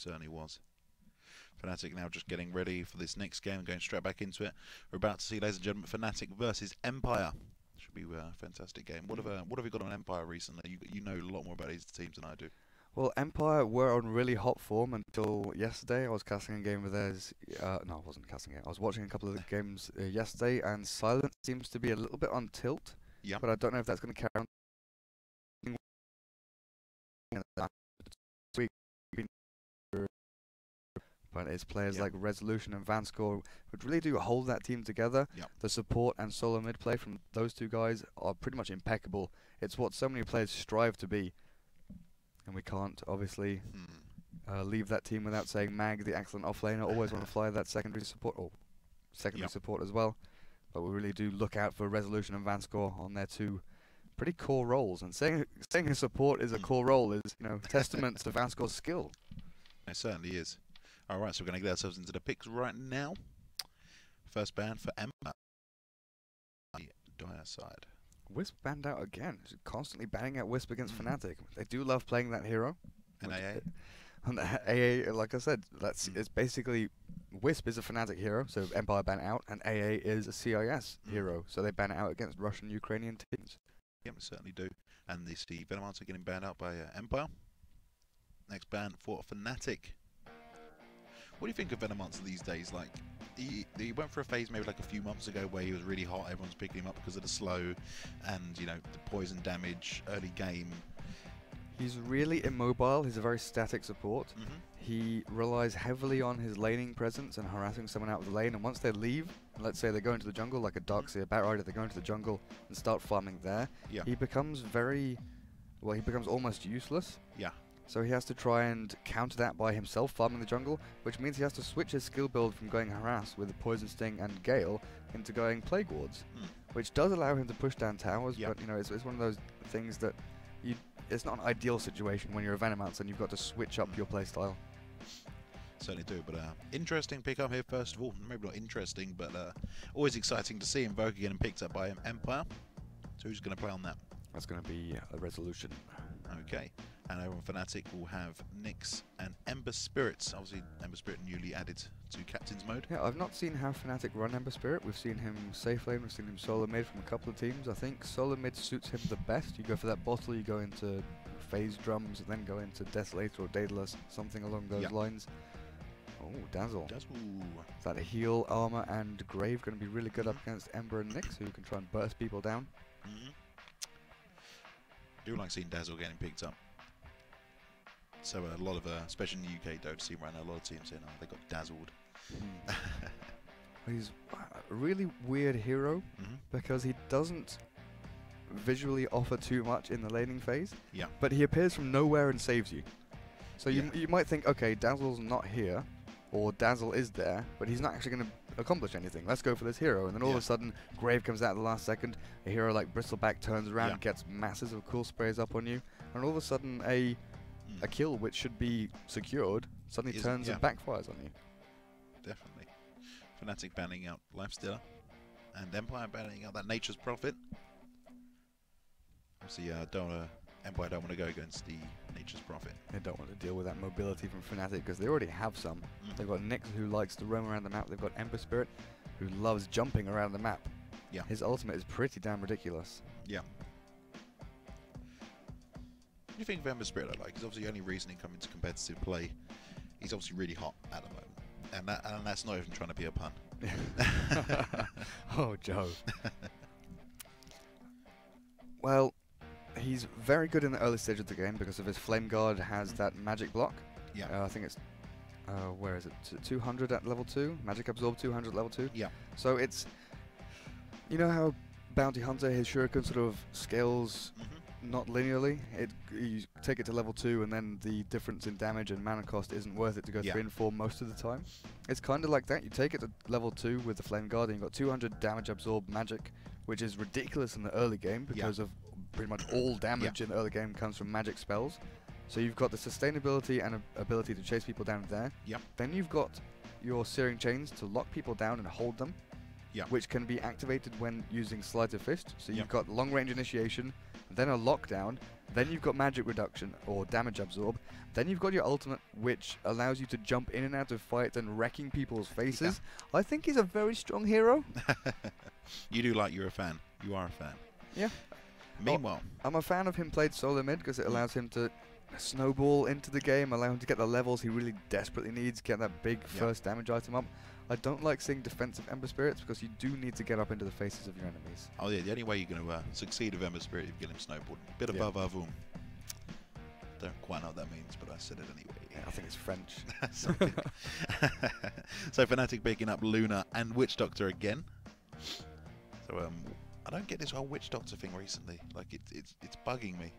certainly was. Fnatic now just getting ready for this next game and going straight back into it. We're about to see, ladies and gentlemen, Fnatic versus Empire. Should be a fantastic game. What have you got on Empire recently? You know a lot more about these teams than I do. Well, Empire were on really hot form until yesterday. I was casting a game with theirs. No, I wasn't casting it. I was watching a couple of the games yesterday, and Silence seems to be a little bit on tilt. Yeah. But I don't know if that's going to carry on. But it's players like Resolution and Vanscore which really do hold that team together. The support and solo mid play from those two guys are pretty much impeccable. It's what so many players strive to be. And we can't, obviously, leave that team without saying Mag, the excellent offlaner, always want to fly that secondary support, or secondary support as well. But we really do look out for Resolution and Vanscore on their two pretty core roles. And saying a support is a core role is, you know, testament to Vanscore's skill. It certainly is. Alright, so we're going to get ourselves into the picks right now. First ban for Emma. Dire side. Wisp banned out again. Constantly banning out Wisp against Fnatic. They do love playing that hero. And AA? And AA, like I said, it's basically Wisp is a Fnatic hero, so Empire ban out, and AA is a CIS hero, so they ban it out against Russian, Ukrainian teams. Yep, they certainly do. And the Venomancer getting banned out by Empire. Next ban for Fnatic. What do you think of Venomancer these days? Like, he went for a phase maybe like a few months ago where he was really hot, everyone's picking him up because of the slow and, you know, the poison damage early game. He's really immobile, he's a very static support. He relies heavily on his laning presence and harassing someone out of the lane, and once they leave, let's say they go into the jungle like a Darkseer Batrider, they go into the jungle and start farming there, he becomes he becomes almost useless. So he has to try and counter that by himself farming the jungle, which means he has to switch his skill build from going Harass with the Poison Sting and Gale into going Plague Wards, which does allow him to push down towers, but you know, it's one of those things that it's not an ideal situation when you're a Venomancer and you've got to switch up your playstyle. Certainly do, but interesting pick up here first of all. Maybe not interesting, but always exciting to see Invoke again and picked up by Empire. So who's going to play on that? That's going to be a Resolution. Okay, and over on Fnatic we'll have Nyx and Ember Spirits. Obviously Ember Spirit newly added to Captain's Mode. Yeah, I've not seen how Fnatic run Ember Spirit. We've seen him safe lane, we've seen him solo mid from a couple of teams. I think solo mid suits him the best. You go for that bottle, you go into phase drums, and then go into Desolator or Daedalus, something along those lines. Oh, Dazzle. That heal, armor, and Grave going to be really good up against Ember and Nyx, who can try and burst people down. I do like seeing Dazzle getting picked up. So a lot of, especially in the UK DOTA scene right now, a lot of teams saying, oh, they got dazzled. He's a really weird hero because he doesn't visually offer too much in the laning phase, but he appears from nowhere and saves you. So you might think, okay, Dazzle's not here, or Dazzle is there, but he's not actually going to accomplish anything. Let's go for this hero. And then all of a sudden, Grave comes out at the last second. A hero like Bristleback turns around and gets masses of cool sprays up on you. And all of a sudden, a kill which should be secured suddenly turns and backfires on you. Definitely. Fnatic banning out Lifestealer, and Empire banning out that Nature's Prophet. Obviously, Empire don't want to go against the Nature's Prophet. They don't want to deal with that mobility from Fnatic because they already have some. They've got Nyx who likes to roam around the map. They've got Ember Spirit who loves jumping around the map. His ultimate is pretty damn ridiculous. What do you think of Ember Spirit? Because obviously only recently come into competitive play. He's obviously really hot at the moment. And that's not even trying to be a pun. Oh, Joe. Well, he's very good in the early stage of the game because of his Flame Guard has that magic block. I think it's, where is it? 200 at level 2? Magic Absorb 200 at level 2? So it's, you know how Bounty Hunter, his Shuriken sort of scales not linearly? You take it to level 2 and then the difference in damage and mana cost isn't worth it to go 3 and 4 most of the time. It's kind of like that. You take it to level 2 with the Flame Guard and you've got 200 damage absorb magic, which is ridiculous in the early game because of pretty much all damage in the early game comes from magic spells. So you've got the sustainability and ability to chase people down there. Then you've got your Searing Chains to lock people down and hold them, which can be activated when using Sleight of Fist. So you've got long range initiation, then a lockdown, then you've got magic reduction or damage absorb, then you've got your ultimate, which allows you to jump in and out of fights and wrecking people's faces. Yeah. I think he's a very strong hero. You do like you're a fan. You are a fan. Yeah. Meanwhile, I'm a fan of him played solo mid because it allows him to snowball into the game, allow him to get the levels he really desperately needs, get that big first damage item up. I don't like seeing defensive Ember Spirits because you do need to get up into the faces of your enemies. Oh yeah, the only way you're going to succeed with Ember Spirit is if you get him snowballed. Bit above avum. Don't quite know what that means, but I said it anyway. Yeah, I think it's French. So Fnatic picking up Luna and Witch Doctor again. So I don't get this whole Witch Doctor thing recently. Like it's bugging me.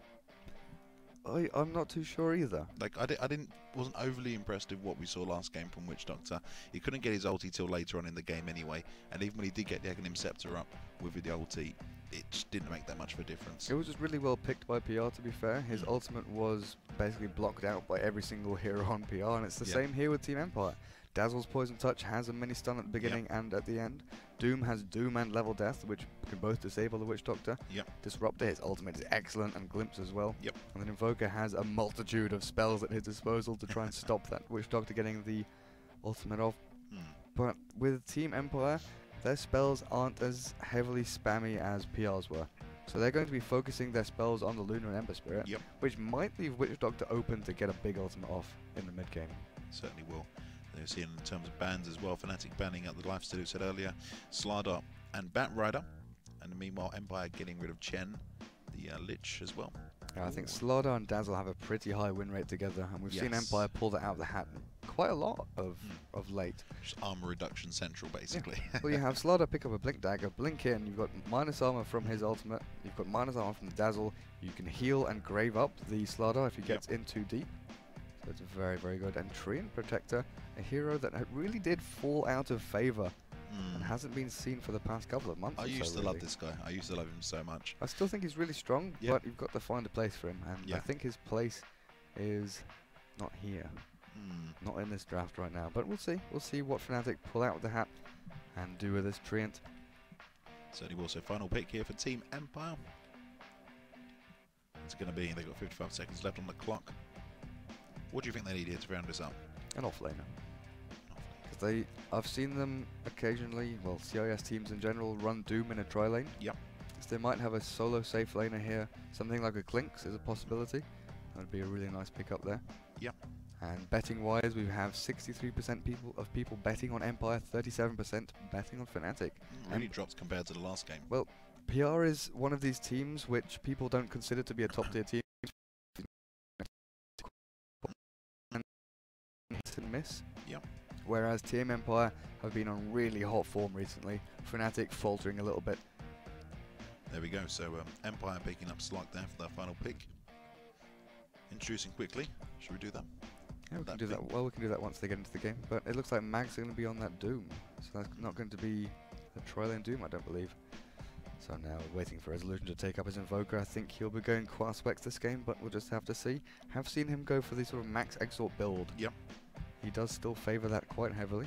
I'm not too sure either. Like wasn't overly impressed with what we saw last game from Witch Doctor. He couldn't get his ulti till later on in the game anyway, and even when he did get the Aghanim Scepter up with the ulti, it just didn't make that much of a difference. It was just really well picked by PR, to be fair. His ultimate was basically blocked out by every single hero on PR, and it's the same here with Team Empire. Dazzle's Poison Touch has a mini stun at the beginning and at the end. Doom has Doom and Level Death, which can both disable the Witch Doctor. Disruptor, his ultimate is excellent, and Glimpse as well. And then Invoker has a multitude of spells at his disposal to try and stop that Witch Doctor getting the ultimate off. But with Team Empire, their spells aren't as heavily spammy as PR's were. So they're going to be focusing their spells on the Lunar and Ember Spirit, which might leave Witch Doctor open to get a big ultimate off in the mid game. Certainly will. You're seeing in terms of bans as well, Fnatic banning out the lifesteal we said earlier, Slardar and Bat Rider, and meanwhile Empire getting rid of Chen, the Lich as well. Yeah, I think Slardar and Dazzle have a pretty high win rate together, and we've seen Empire pull that out of the hat quite a lot of late. Just armor reduction central, basically. Well, you have Slardar pick up a Blink Dagger, blink in, you've got minus armor from his ultimate, you've got minus armor from the Dazzle, you can heal and grave up the Slardar if he gets in too deep. So it's very, very good. And Treant Protector, a hero that really did fall out of favor and hasn't been seen for the past couple of months. I used to love this guy. I used to love him so much. I still think he's really strong, but you've got to find a place for him. And I think his place is not here. Not in this draft right now. But we'll see. We'll see what Fnatic pull out of the hat and do with this Treant. Certainly will. So final pick here for Team Empire. What's it going to be? They've got 55 seconds left on the clock. What do you think they need here to round this up? An offlaner. Because I've seen them occasionally, well, CIS teams in general, run Doom in a tri-lane. So they might have a solo safe laner here. Something like a Clinks is a possibility. That would be a really nice pick up there. And betting-wise, we have 63% of people betting on Empire, 37% betting on Fnatic. Really dropped compared to the last game. Well, PR is one of these teams which people don't consider to be a top-tier team. Hit and miss. Whereas Team Empire have been on really hot form recently. Fnatic faltering a little bit. There we go. So Empire picking up Slark there for their final pick. Introducing quickly. Should we do that? Yeah, we can do that. Well, we can do that once they get into the game. But it looks like Mag's going to be on that Doom. So that's not going to be a tri-lane Doom, I don't believe. So now waiting for Resolution to take up his Invoker. I think he'll be going Quaswex this game, but we'll just have to see. Have seen him go for the sort of max exort build. He does still favour that quite heavily.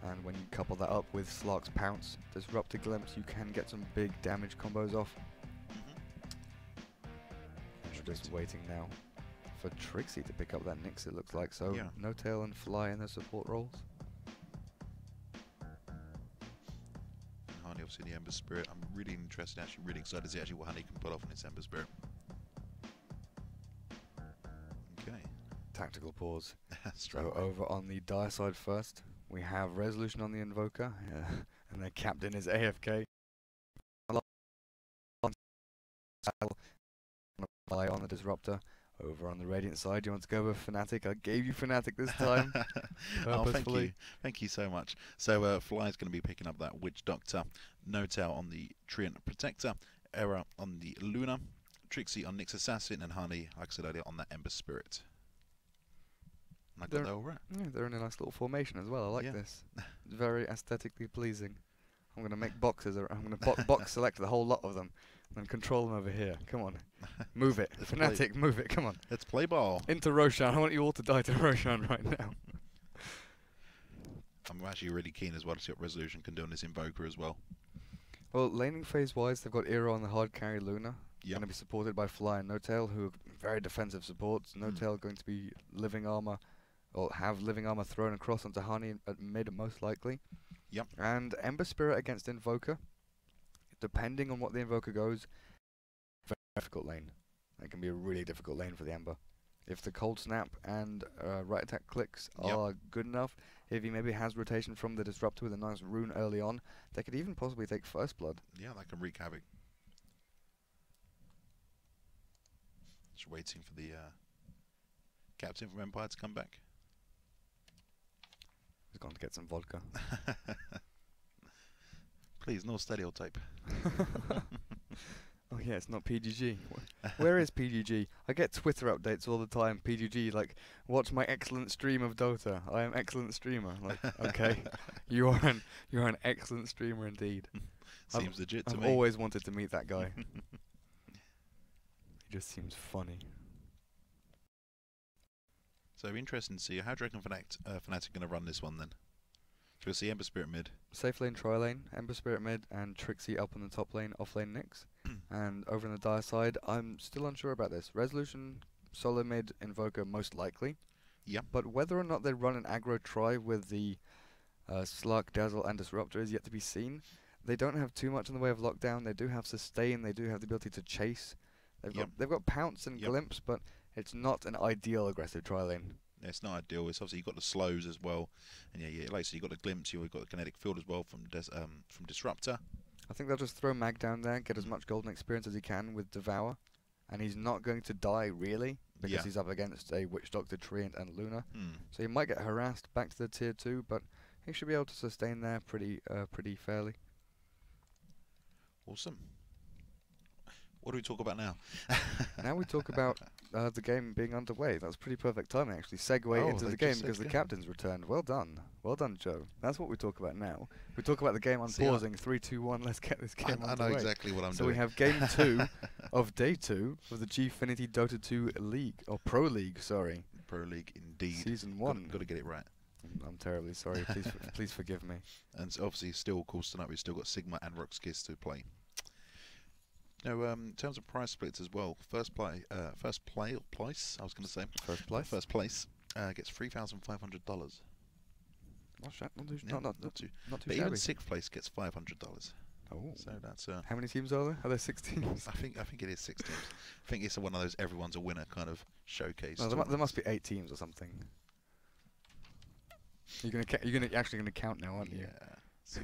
And when you couple that up with Slark's Pounce, Disruptor Glimpse, you can get some big damage combos off. And we're just waiting now for Trixie to pick up that Nyx, it looks like. So No Tail and Fly in their support roles. Honey, obviously the Ember Spirit. I'm really interested, actually really excited to see actually what Honey can pull off on its Ember Spirit. Okay. Tactical pause. So over on the Dire side first, we have Resolution on the Invoker, and their captain is AFK. On the Disruptor. Over on the Radiant side, you want to go with Fnatic? I gave you Fnatic this time. Oh, thank you. Thank you so much. So Fly's going to be picking up that Witch Doctor, No Tail on the Treant Protector, Era on the Luna, Trixie on Nyx Assassin, and Honey, like I said earlier, on that Ember Spirit. And I got that all right. Yeah, they're in a nice little formation as well. I like this. It's very aesthetically pleasing. I'm going to make boxes. I'm going to box select the whole lot of them and control them over here. Come on. Move it. Fnatic, move it. Come on. Let's play ball. Into Roshan. I want you all to die to Roshan right now. I'm actually really keen as well to see what Resolution can do on this Invoker as well. Well, laning phase-wise, they've got Era on the hard carry Luna. Yep. Going to be supported by Fly and No-Tail, who are very defensive supports. No-Tail going to be living armor, or have living armor thrown across onto Honey at mid most likely. Yep. And Ember Spirit against Invoker. Depending on what the Invoker goes, very difficult lane. That can be a really difficult lane for the Ember. If the Cold Snap and right attack clicks are good enough, if he maybe has rotation from the Disruptor with a nice rune early on, they could even possibly take First Blood. Yeah, that can wreak havoc. Just waiting for the captain from Empire to come back. He's gone to get some vodka. Please, no stereotype. Oh yeah, it's not PGG. Where is PGG? I get Twitter updates all the time. PGG, like, watch my excellent stream of Dota. I am excellent streamer. Like, okay, you are an excellent streamer indeed. Seems legit to me. I've always wanted to meet that guy. He just seems funny. So interesting to see. How do you reckon Fnatic going to run this one then? We'll see Ember Spirit mid. Safe lane tri lane, Ember Spirit mid, and Trixie up on the top lane, off lane Nyx. And over on the dire side, I'm still unsure about this. Resolution, solo mid, Invoker most likely. Yep. But whether or not they run an aggro try with the Slug, Dazzle, and Disruptor is yet to be seen. They don't have too much in the way of lockdown. They do have sustain. They do have the ability to chase. They've got pounce and glimpse, but it's not an ideal aggressive tri lane. Yeah, it's not ideal. It's obviously you've got the slows as well, and yeah, like so you've got the glimpse. You've got the kinetic field as well from Disruptor. I think they'll just throw Mag down there, get as much golden experience as he can with Devour, and he's not going to die really because he's up against a Witch Doctor, Treant, and Luna. So he might get harassed back to the tier 2, but he should be able to sustain there pretty fairly. Awesome. What do we talk about now? Now we talk about the game being underway. That's pretty perfect timing, actually. Segue into the game because the captain's returned. Well done. Well done, Joe. That's what we talk about now. We talk about the game unpausing. 3, 2, 1, let's get this game underway. I know exactly what I'm doing. So we have game 2 of day 2 of the Gfinity Dota 2 League, or Pro League, sorry. Pro League, indeed. Season 1. Got to get it right. I'm terribly sorry. Please forgive me. And so obviously still, of course, tonight we've still got Sigma and Roxkiss to play. Now, in terms of prize splits as well, first place, I was going to say. First place? First place gets $3,500. Not too but shabby. even sixth place gets $500. Oh. So that's how many teams are there? Are there 6 teams? I think it is 6 teams. I think it's one of those everyone's a winner kind of showcase. No, there must be 8 teams or something. You're actually gonna count now, aren't you? Yeah.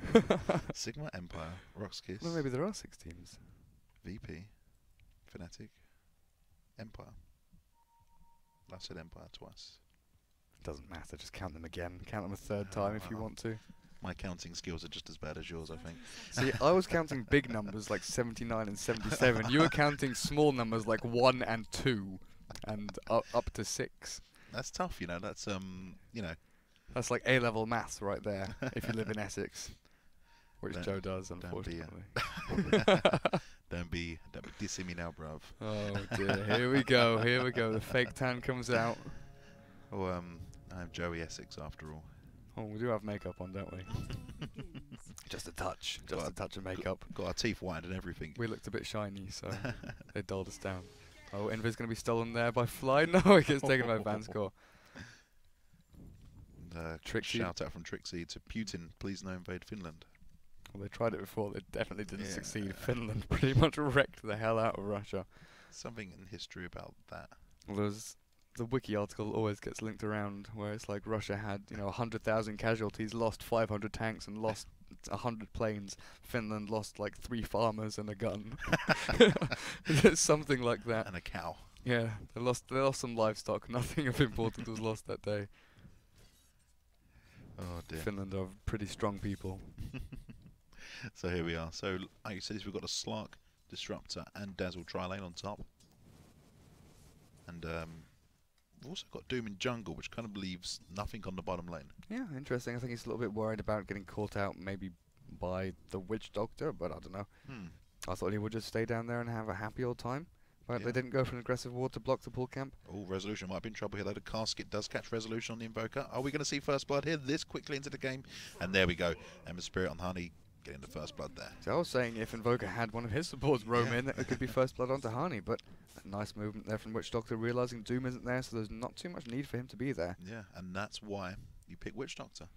Sigma, Empire, Roxkiss. Well, maybe there are 6 teams. VP, Fnatic, Empire. I said Empire twice. It doesn't matter, just count them again. Count them a third time if you want to. My counting skills are just as bad as yours, I think. See, I was counting big numbers like 79 and 77. You were counting small numbers like 1 and 2 and up to 6. That's tough, you know. That's, you know. That's like A-level maths right there, if you live in Essex. Which Joe does, unfortunately. Don't be dissing me now, bruv. Oh dear, here we go, the fake tan comes out. Oh, I'm Joey Essex after all. Oh, we do have makeup on, don't we? Just a touch of makeup. Got our teeth whitened and everything. We looked a bit shiny, so they dulled us down. Oh, Envy's going to be stolen there by Fly. No, it gets taken by Vanscore. Shout out from Trixie to Putin, please no invade Finland. Well, they tried it before, they definitely didn't succeed. Finland pretty much wrecked the hell out of Russia. Something in history about that. Well, there's the wiki article always gets linked around where it's like Russia had, 100,000 casualties, lost 500 tanks and lost 100 planes. Finland lost like 3 farmers and a gun. Something like that. And a cow. Yeah, they lost some livestock. Nothing of importance was lost that day. Oh dear. Finland are pretty strong people. So here we are. So like you said, we've got a Slark, Disruptor and Dazzle tri-lane on top. And we've also got Doom in jungle, which kind of leaves nothing on the bottom lane. Yeah, interesting. I think he's a little bit worried about getting caught out maybe by the Witch Doctor, but I don't know. I thought he would just stay down there and have a happy old time. But they didn't go for an aggressive ward to block the pull camp. Oh, Resolution might be in trouble here though. The casket does catch Resolution on the Invoker. Are we going to see First Blood here this quickly into the game? And there we go. Ember Spirit on Honey. getting the first blood there. So I was saying if Invoker had one of his supports roam in, it could be first blood onto Hani, but a nice movement there from Witch Doctor, realizing Doom isn't there, so there's not too much need for him to be there. Yeah, and that's why you pick Witch Doctor,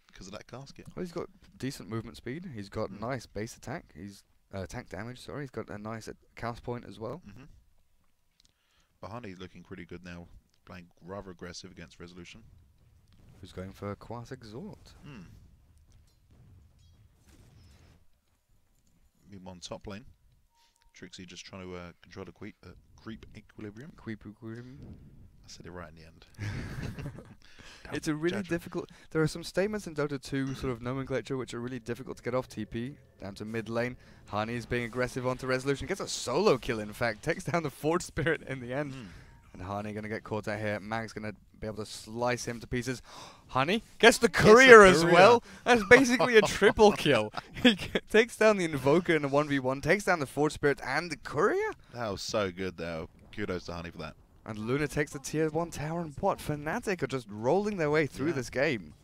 because of that casket. Well, he's got decent movement speed. He's got nice base attack. He's tank damage. Sorry, he's got a nice cast point as well. But Hani's looking pretty good now, playing rather aggressive against Resolution. Who's going for Quas Exhort? Meanwhile, on top lane, Trixie just trying to control the creep equilibrium. Creep equilibrium. I said it right in the end. It's a really difficult... There are some statements in Dota 2 sort of nomenclature which are really difficult to get off TP. Down to mid lane. Hani is being aggressive onto Resolution. Gets a solo kill, in fact. Takes down the Forge Spirit in the end. And Hani going to get caught out here. Mag's going to be able to slice him to pieces. Hani gets the courier as well. That's basically a triple kill. He takes down the Invoker in a 1v1. Takes down the Forge Spirit and the courier. That was so good there. Kudos to Hani for that. And Luna takes the tier 1 tower, and what? Fnatic are just rolling their way through this game.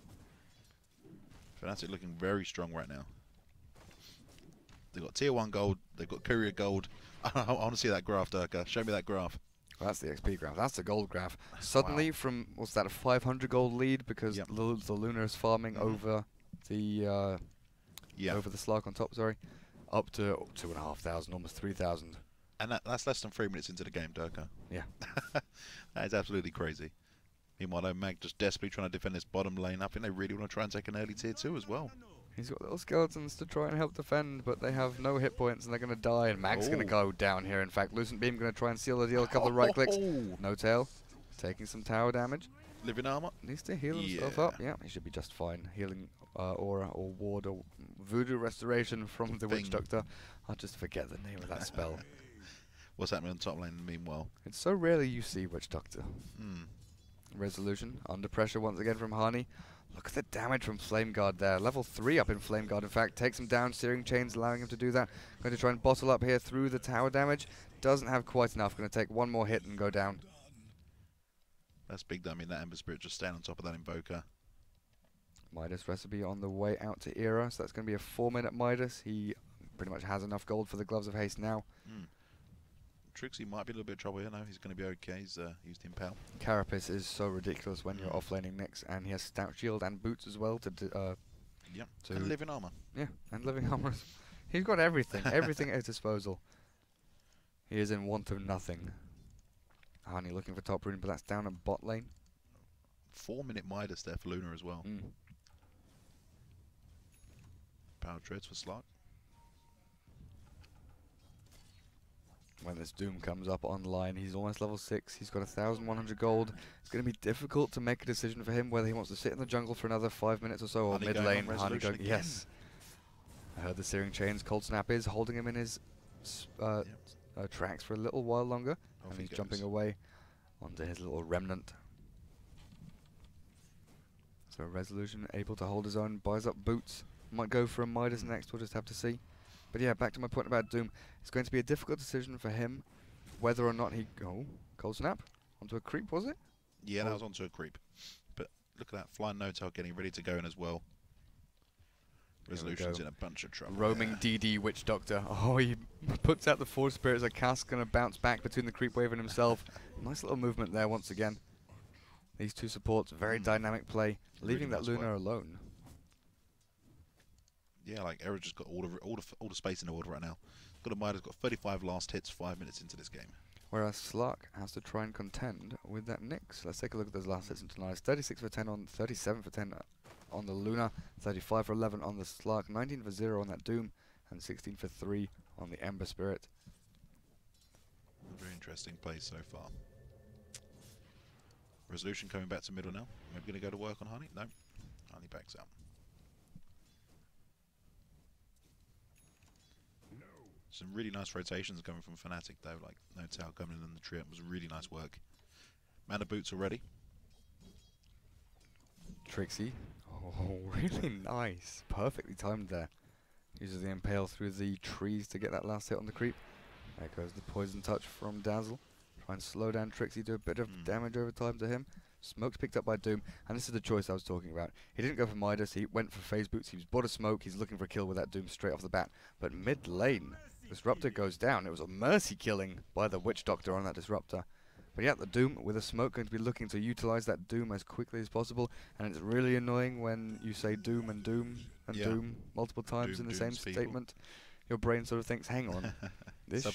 Fnatic looking very strong right now. They've got tier 1 gold, they've got courier gold. I want to see that graph, Durka. Show me that graph. Well, that's the XP graph. That's the gold graph. Suddenly from, what's that, a 500 gold lead because the Luna is farming over the over the Slark on top, sorry, up to 2,500, almost 3,000. And that's less than 3 minutes into the game, Durka. Yeah. That is absolutely crazy. Meanwhile, though, Mag just desperately trying to defend this bottom lane. I think they really want to try and take an early tier 2 as well. He's got little skeletons to try and help defend, but they have no hit points and they're going to die. And Mag's going to go down here. In fact, Lucent Beam going to try and seal the deal. A couple of right clicks. No tail. Taking some tower damage. Living armor. Needs to heal himself up. Yeah, he should be just fine. Healing aura or ward or voodoo restoration from the Witch Doctor. I'll just forget the name of that spell. What's happening on top lane meanwhile? It's so rarely you see Witch Doctor. Resolution under pressure once again from Hani. Look at the damage from Flame Guard there. Level 3 up in Flame Guard, in fact. Takes him down, Searing Chains allowing him to do that. Going to try and bottle up here through the tower damage. Doesn't have quite enough. Going to take one more hit and go down. That's big though. I mean, that Ember Spirit just staying on top of that Invoker. Midas Recipe on the way out to Era. So that's going to be a 4-minute Midas. He pretty much has enough gold for the Gloves of Haste now. Trixie might be a little bit of trouble here. No, he's going to be okay. He's used Impale. Carapace is so ridiculous when you're offlaning Nyx, and he has Stout Shield and Boots as well to and Living Armor. Yeah, and Living Armor. He's got everything, everything at his disposal. He is in want of nothing. Hani looking for top rune, but that's down at bot lane. 4-minute Midas there for Luna as well. Power Treads for Slark. When this Doom comes up online, he's almost level 6. He's got 1,100 gold. It's going to be difficult to make a decision for him whether he wants to sit in the jungle for another 5 minutes or so, or mid lane. Hani going, yes. I heard the Searing Chains. Cold Snap is holding him in his tracks for a little while longer, and he's jumping away onto his little remnant. So Resolution able to hold his own, buys up Boots. Might go for a Midas next. We'll just have to see. But yeah, back to my point about Doom. It's going to be a difficult decision for him whether or not he... Oh, Cold Snap? Onto a creep, was it? Yeah, that was onto a creep. But look at that. Flying No-Tail getting ready to go in as well. Resolution's in a bunch of trouble. Roaming DD Witch Doctor. Oh, he puts out the Force Spirit as a cast, going to bounce back between the creep wave and himself. Nice little movement there once again. These two supports, very dynamic play. Leaving that Luna alone. Yeah, like Era's just got all the space in the world right now. Got a Midas, got 35 last hits 5 minutes into this game. Whereas Slark has to try and contend with that Nyx. Let's take a look at those last hits into Nice. 36 for 10 on 37 for 10 on the Luna, 35 for 11 on the Slark, 19 for 0 on that Doom, and 16 for 3 on the Ember Spirit. A very interesting play so far. Resolution coming back to middle now. Maybe going to go to work on Hani? No. Hani backs out. Some really nice rotations coming from Fnatic though, like No-Tail coming in the trip was really nice work. Mana Boots already. Trixie. Oh, really nice. Perfectly timed there. Uses the Impale through the trees to get that last hit on the creep. There goes the Poison Touch from Dazzle. Try and slow down Trixie, do a bit of damage over time to him. Smoke's picked up by Doom, and this is the choice I was talking about. He didn't go for Midas, he went for phase boots, he bought a smoke, he's looking for a kill with that Doom straight off the bat. But mid lane, Disruptor goes down. It was a mercy killing by the Witch Doctor on that Disruptor. But yeah, the Doom with a smoke going to be looking to utilize that Doom as quickly as possible, and it's really annoying when you say Doom and Doom and Doom multiple times in the same statement. Your brain sort of thinks, hang on, this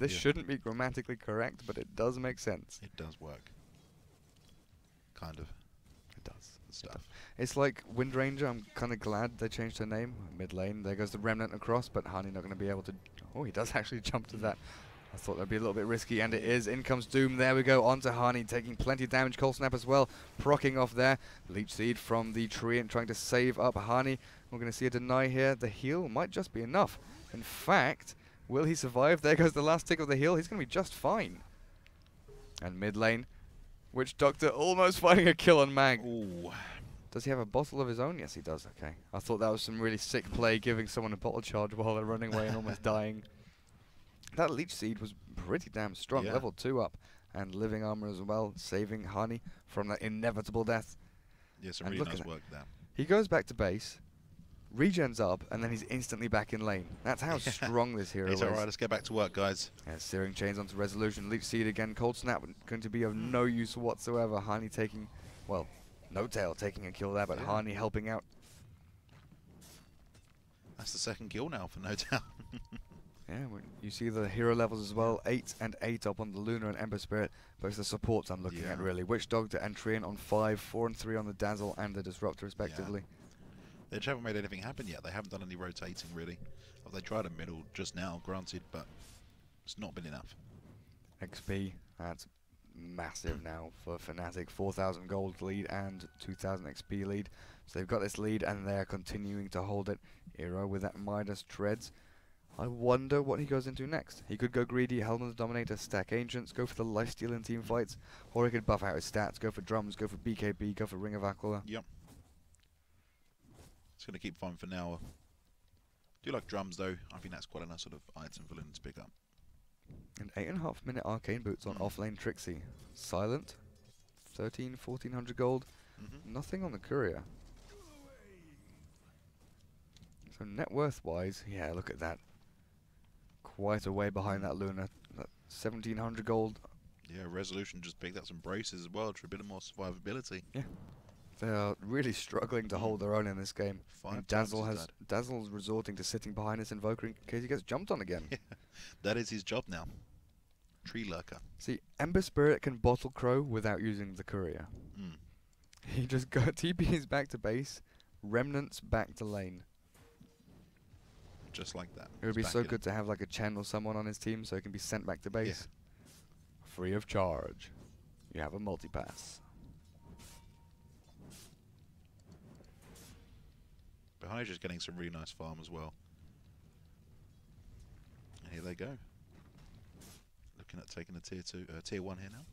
shouldn't be grammatically correct, but it does make sense. It does work. Kind of. It does. Stuff. It's like Wind Ranger. I'm kind of glad they changed her name. Mid lane, there goes the Remnant across, but Honey not going to be able to... Oh, he does actually jump to that. I thought that'd be a little bit risky, and it is. In comes Doom. There we go. Onto Honey, taking plenty of damage. Cold Snap as well, procking off there. Leech Seed from the tree and trying to save up Honey. We're going to see a deny here. The heal might just be enough. In fact, will he survive? There goes the last tick of the heal. He's going to be just fine. And mid lane, Witch Doctor almost finding a kill on Mag. Ooh. Does he have a bottle of his own? Yes, he does. Okay. I thought that was some really sick play, giving someone a bottle charge while they're running away and almost dying. That Leech Seed was pretty damn strong. Yeah. Level 2 up. And living armor as well, saving Honey from that inevitable death. Yeah, some really nice work there. He goes back to base, regens up, and then he's instantly back in lane. That's how strong this hero is. It's alright, let's get back to work, guys. Yeah, Searing Chains onto Resolution. Leech Seed again. Cold Snap going to be of no use whatsoever. Honey taking, well, No Tail taking a kill there, but Honey helping out. That's the second kill now for No Tail. Yeah, you see the hero levels as well. 8 and 8 up on the Lunar and Ember Spirit. Both the supports I'm looking at really. Witch Doctor and Treant on 5, 4 and 3 on the Dazzle and the Disruptor respectively. They just haven't made anything happen yet. They haven't done any rotating really. Well, they tried a middle just now, granted, but it's not been enough. XP, that's massive now for Fnatic. 4,000 gold lead and 2,000 XP lead. So they've got this lead and they're continuing to hold it. Hero with that Midas treads. I wonder what he goes into next. He could go greedy, Helm of the Dominator, stack Ancients, go for the lifesteal in team fights, or he could buff out his stats, go for drums, go for BKB, go for Ring of Aquila. Yep. It's going to keep fun for now. Do like drums though. I think that's quite a nice sort of item for Luna to pick up. And 8.5 minute arcane boots on offlane Trixie. Silent, 1400 gold. Nothing on the courier. So net worth wise, yeah, look at that. Quite a way behind that Luna. 1700 gold. Yeah, Resolution just picked up some braces as well for a bit of more survivability. Yeah. They are really struggling to hold their own in this game. Dazzle's resorting to sitting behind his Invoker in case he gets jumped on again. Yeah, that is his job now. Tree Lurker. See, Ember Spirit can bottle Crow without using the courier. He just got TPs back to base, Remnants back to lane. Just like that. It would be so good to have like a Chen or someone on his team so he can be sent back to base. Free of charge. You have a multi-pass. Behind just getting some really nice farm as well. And here they go. Looking at taking a tier 1 here now.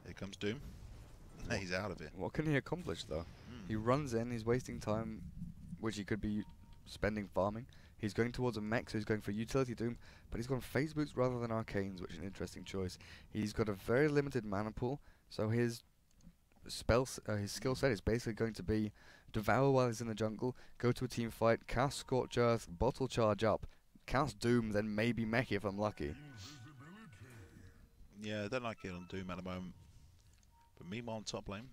Here comes Doom. He's out of it. What can he accomplish though? He runs in, he's wasting time, which he could be spending farming. He's going towards a mech, so he's going for utility Doom, but he's gone phase boots rather than arcanes, which is an interesting choice. He's got a very limited mana pool, so his his skill set is basically going to be Devour while he's in the jungle, go to a team fight, cast Scorch Earth, bottle charge up, cast Doom, then maybe mech if I'm lucky. Yeah, I don't like it on Doom at the moment. But meanwhile on top lane,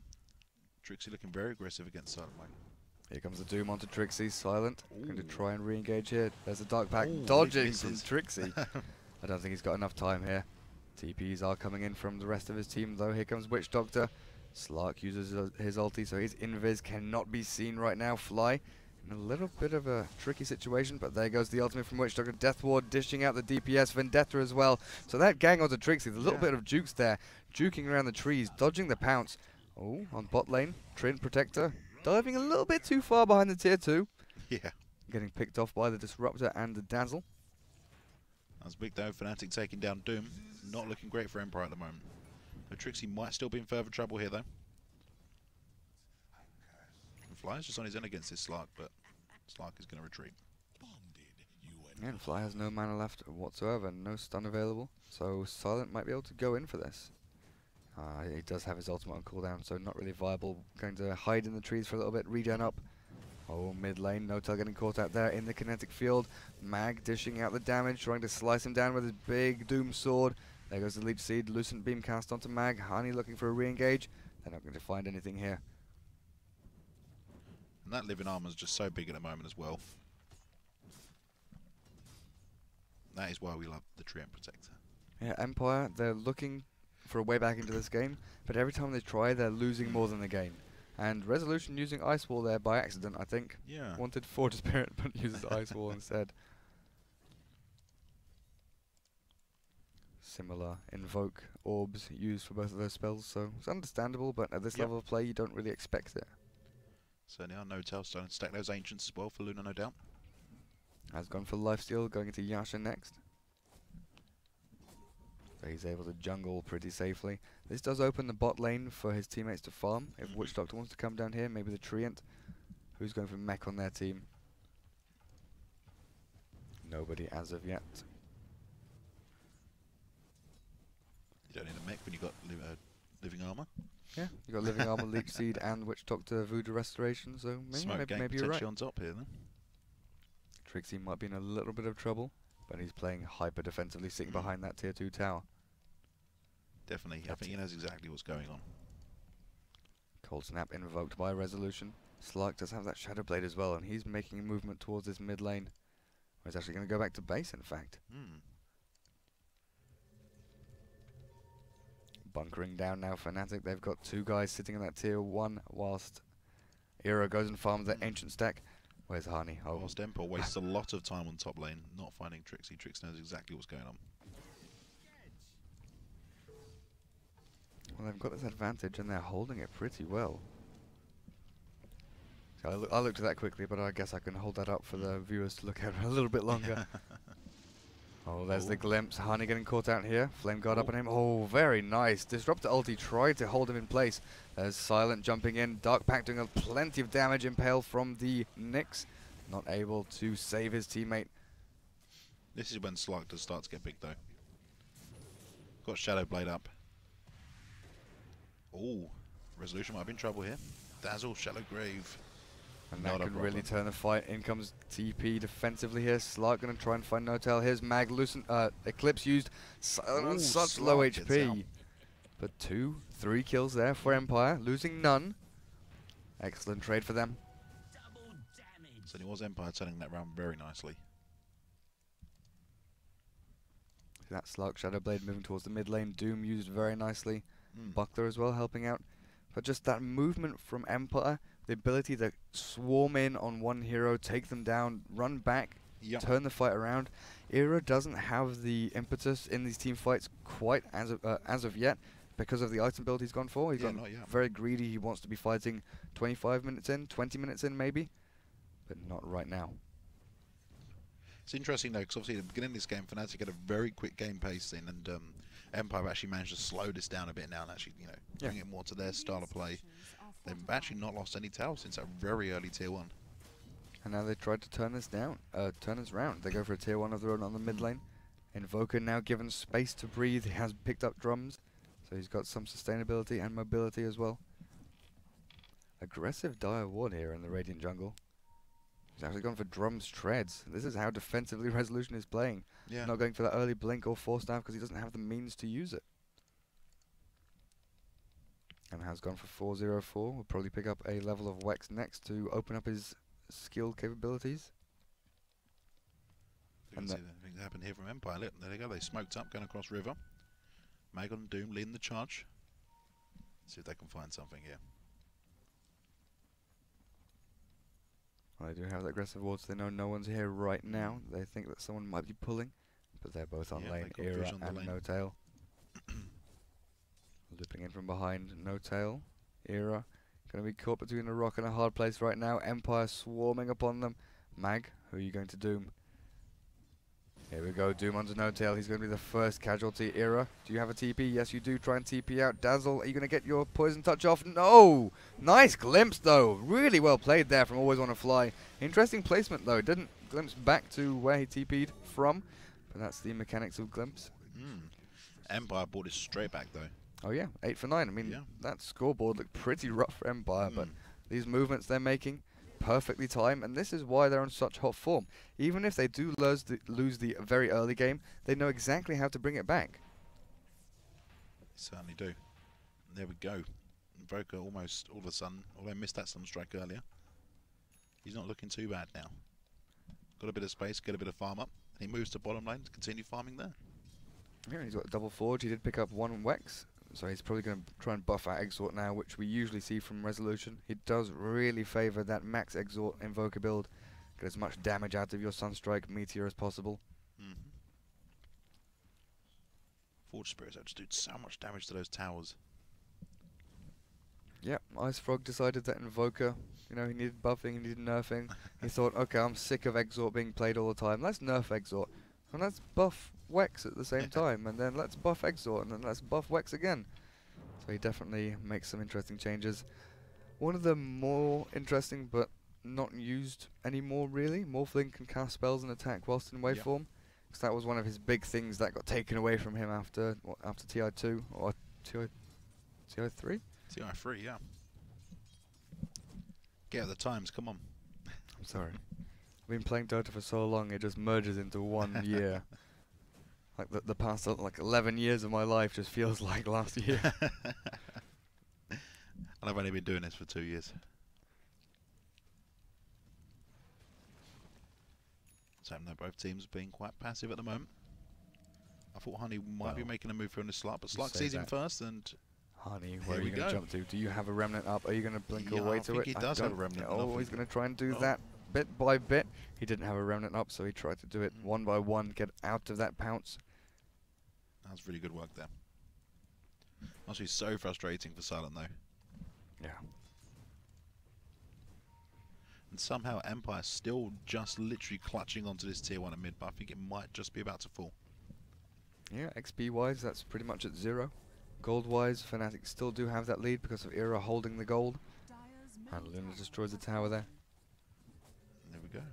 Trixie looking very aggressive against Silent Lane. Here comes the Doom onto Trixie, Silent. Going to try and re-engage here. There's a Dark Pack dodging from Trixie. I don't think he's got enough time here. TPs are coming in from the rest of his team though. Here comes Witch Doctor. Slark uses his ulti, so his invis cannot be seen right now. Fly in a little bit of a tricky situation, but there goes the ultimate from Witch Doctor. Death Ward dishing out the DPS, Vendetta as well. So that gang onto Trixie, the little bit of jukes there, juking around the trees, dodging the pounce. Oh, on bot lane, Treant Protector, diving a little bit too far behind the tier 2. Yeah. Getting picked off by the Disruptor and the Dazzle. That's big though, Fnatic taking down Doom. Not looking great for Empire at the moment. So Trixie might still be in further trouble here though. And Fly's just on his own against this Slark, but Slark is going to retreat. Yeah, and Fly has no mana left whatsoever, no stun available, so Silent might be able to go in for this. He does have his ultimate on cooldown, so not really viable. Going to hide in the trees for a little bit, regen up. Oh, mid lane, Notel getting caught out there in the kinetic field. Mag dishing out the damage, trying to slice him down with his big Doom sword. There goes the Leech Seed, Lucent Beam cast onto Mag. Honey looking for a re-engage. They're not going to find anything here. And that living armor is just so big at the moment as well. That is why we love the Treant Protector. Yeah, Empire, they're looking for a way back into this game, but every time they try, they're losing more than they gain. And Resolution using Ice Wall there by accident, I think. Yeah. Wanted Forge Spirit, but uses Ice Wall instead. Similar Invoke Orbs used for both of those spells, so it's understandable, but at this level of play, you don't really expect it. Certainly are. Notel starting to stack those Ancients as well for Luna, no doubt. Has gone for lifesteal, going into Yasha next. So he's able to jungle pretty safely. This does open the bot lane for his teammates to farm. If Witch Doctor wants to come down here, maybe the Treant. Who's going for mech on their team? Nobody as of yet. You don't need a mech when you've got living armor. Yeah, you got living armor, Leech Seed, and Witch Doctor Voodoo Restoration. So maybe you're right. On top here, then. Trixie might be in a little bit of trouble, but he's playing hyper defensively, sitting behind that tier 2 tower. Definitely, I think he knows exactly what's going on. Cold Snap invoked by Resolution. Slark does have that Shadow Blade as well, and he's making a movement towards this mid lane. He's actually going to go back to base, in fact. Bunkering down now, Fnatic. They've got 2 guys sitting in that tier 1, whilst Era goes and farms that ancient stack. Where's Hani? Oh, Whilst Empor wastes a lot of time on top lane, not finding Trixie. Trixie knows exactly what's going on. Well, they've got this advantage, and they're holding it pretty well. So I looked at that quickly, but I guess I can hold that up for the viewers to look at a little bit longer. Oh, there's the glimpse. Hani getting caught out here. Flame Guard up on him. Oh, very nice. Disruptor ulti tried to hold him in place. There's Silent jumping in. Dark Pact doing plenty of damage. Impale from the Nyx. Not able to save his teammate. This is when Slark does start to get big, though. Got Shadow Blade up. Oh, Resolution might be in trouble here. Dazzle, Shallow Grave. And that can really turn the fight. In comes TP defensively here. Slark going to try and find Notel. Here's Mag, Lucent, Eclipse used. Silent on such low HP. But 2, 3 kills there for Empire. Losing none. Excellent trade for them. So it was Empire turning that round very nicely. That Slark Shadow Blade moving towards the mid lane. Doom used very nicely. Buckler as well helping out. But just that movement from Empire, the ability to swarm in on one hero, take them down, run back, turn the fight around. Era doesn't have the impetus in these team fights quite as of yet because of the item build he's gone for. He's gone very greedy. He wants to be fighting 25 minutes in, 20 minutes in maybe, but not right now. It's interesting though, because obviously at the beginning of this game, Fnatic had a very quick game pace in, and Empire actually managed to slow this down a bit now and actually, bring it more to their style of play. They've actually not lost any towers since that very early tier 1. And now they tried to turn this down, turn this round. They go for a tier 1 of their own on the mid lane. Invoker now given space to breathe. He has picked up drums, so he's got some sustainability and mobility as well. Aggressive Dire Ward here in the Radiant jungle. He's actually gone for drums treads. This is how defensively Resolution is playing. Not going for that early blink or force staff because he doesn't have the means to use it. And has gone for 404. Will probably pick up a level of Wex next to open up his skill capabilities. And see that thing happened here from Empire. Look, there they go. They smoked up, going across river. Mag on Doom leading the charge. See if they can find something here. Well, they do have the aggressive wards. They know no one's here right now. They think that someone might be pulling, but they're both on lane. Era and Notel. Lipping in from behind, Notel. Era going to be caught between a rock and a hard place right now. Empire swarming upon them. Mag, who are you going to doom? Here we go, Doom onto No Tail. He's going to be the first casualty. Era, do you have a TP? Yes, you do. Try and TP out. Dazzle, are you going to get your poison touch off? No! Nice glimpse, though. Really well played there from Always Wanna Fly. Interesting placement, though. Didn't glimpse back to where he TP'd from, but that's the mechanics of glimpse. Empire brought it straight back, though. Oh, yeah. 8 for 9. I mean, that scoreboard looked pretty rough for Empire, but these movements they're making, perfectly timed, and this is why they're on such hot form. Even if they do lose the very early game, they know exactly how to bring it back. They certainly do. There we go. Invoker almost all of a sudden, although I missed that Sunstrike earlier. He's not looking too bad now. Got a bit of space, get a bit of farm up, and he moves to bottom lane to continue farming there. Yeah, he's got a double forge. He did pick up 1 Wex, so he's probably going to try and buff out Exort now, which we usually see from Resolution. He does really favour that max Exort Invoker build. Get as much damage out of your Sunstrike Meteor as possible. Forge Spirits just do so much damage to those towers. Yep, Ice Frog decided that Invoker, you know, he needed buffing, he needed nerfing. He thought, okay, I'm sick of Exort being played all the time. Let's nerf Exort. And let's buff Wex at the same time. And then let's buff Exort. And then let's buff Wex again. So he definitely makes some interesting changes. One of the more interesting, but not used anymore, really. Morphling can cast spells and attack whilst in waveform. Because that was one of his big things that got taken away from him after TI2 or TI3? TI3, yeah. Get at the times, come on. I'm sorry. I've been playing Dota for so long, it just merges into 1 year. Like the past 11 years of my life just feels like last year. And I've only been doing this for 2 years. So I know both teams being quite passive at the moment. I thought Honey might be making a move here on the Slark, but Slark sees him first, and Honey, where are you going to jump to? Do you have a remnant up? Are you going to blink away to it? I think he does have a remnant up. Oh, he's going to try and do that bit by bit. He didn't have a remnant up, so he tried to do it one by one, get out of that pounce. That was really good work there. Must be so frustrating for Silent, though. Yeah. And somehow Empire still just literally clutching onto this tier 1 at mid, but I think it might just be about to fall. Yeah, XP-wise, that's pretty much at 0. Gold-wise, Fnatic still do have that lead because of Era holding the gold. And Luna destroys the tower there. There we go.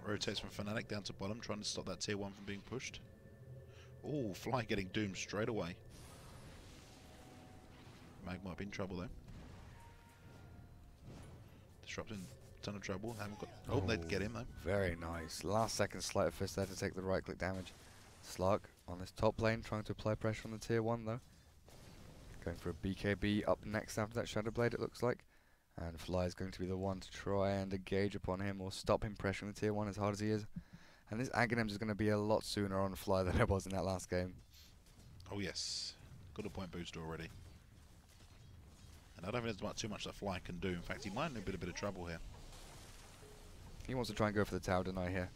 Rotates from Fnatic down to bottom, trying to stop that tier 1 from being pushed. Oh, Fly getting doomed straight away. Mag might be in trouble though. Disrupting, ton of trouble. Haven't got. Oh, they'd get him though. Very nice. Last second sleight of fist there to take the right click damage. Slug on this top lane, trying to apply pressure on the tier 1 though. Going for a BKB up next after that Shadow Blade, it looks like. And Fly is going to be the one to try and engage upon him or stop him pressuring the tier 1 as hard as he is. And this Aghanim is going to be a lot sooner on Fly than it was in that last game. Oh yes, got a point booster already. And I don't think there's too much that Fly can do. In fact, he might be in a bit of trouble here. He wants to try and go for the tower deny here.